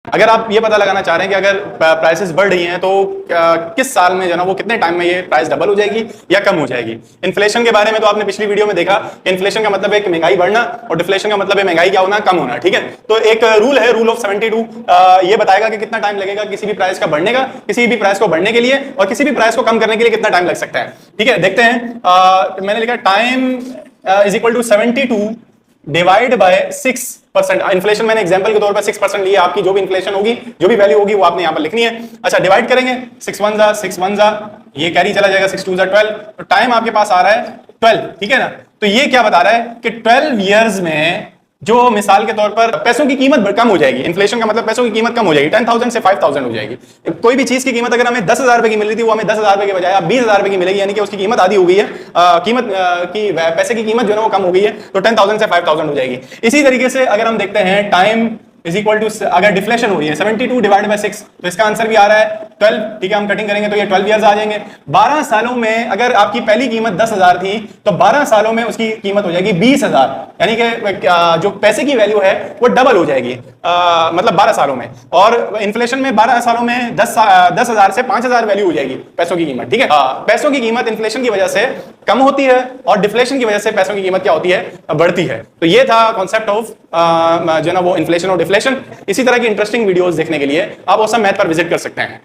अगर आप ये पता लगाना चाह रहे हैं कि अगर प्राइसेस बढ़ रही हैं तो किस साल में जो ना वो कितने टाइम में ये प्राइस डबल हो जाएगी या कम हो जाएगी। इन्फ्लेशन के बारे में तो आपने पिछली वीडियो में देखा, इन्फ्लेशन का मतलब है कि महंगाई बढ़ना और डिफ्लेशन का मतलब है महंगाई क्या होना, कम होना। ठीक है, तो एक रूल है, रूल ऑफ 72, ये बताएगा कि कितना टाइम लगेगा किसी भी प्राइस का बढ़ने का, किसी भी प्राइस को बढ़ने के लिए, और किसी भी प्राइस को कम करने के लिए कितना टाइम लग सकता है। ठीक है, देखते हैं। मैंने लिखा time is equal to 72 divide by 6%। Inflation मैंने एग्जांपल के तौर पर 6% लिया, आपकी जो भी इन्फ्लेशन होगी, जो भी वैल्यू होगी वो आपने यहां पर लिखनी है। अच्छा, डिवाइड करेंगे, 6 1 जा 6 1 जा, ये कैरी चला जाएगा, 6 2 जा 12, तो टाइम आपके पास आ रहा है 12। ठीक है ना, तो ये क्या बता रहा है कि 12 ईयर्स में जो मिसाल के तौर पर पैसों की कीमत कम हो जाएगी। इन्फ्लेशन का मतलब पैसों की कीमत कम हो जाएगी, 10,000 से 5,000 हो जाएगी। कोई भी चीज की कीमत अगर हमें 10,000 रुपए की मिल रही थी, वो हमें 10,000 रुपए के बजाय अब 20,000 रुपए की मिलेगी, यानी कि उसकी कीमत आधी हो गई है। कीमत की पैसे की कीमत जो है वो कम हो गई है, तो 10,000 से 5,000 हो जाएगी। इसी तरीके से अगर हम देखते हैं टाइम इज इक्वल टू, अगर डिफ्लेशन हो रही है 72 डिवाइड बाय 6, तो इसका आंसर भी आ रहा है 12। ठीक है, हम कटिंग करेंगे तो ये 12 इयर्स आ जाएंगे। 12 सालों में अगर आपकी पहली कीमत 10,000 थी, तो 12 सालों में उसकी कीमत हो जाएगी 20,000, यानी कि जो पैसे की वैल्यू है वो डबल हो जाएगी, मतलब 12 सालों में। और इन्फ्लेशन में 12 सालों में 10,000 से 5,000 वैल्यू हो जाएगी पैसों की कीमत। ठीक है, पैसों की कीमत इन्फ्लेशन की वजह से कम होती है और डिफ्लेशन की वजह से पैसों की कीमत क्या होती है, बढ़ती है। तो ये था कॉन्सेप्ट ऑफ जो ना वो इन्फ्लेशन और डिफ्लेशन। इसी तरह की इंटरेस्टिंग वीडियोस देखने के लिए आप ऑसम मैथ पर विजिट कर सकते हैं।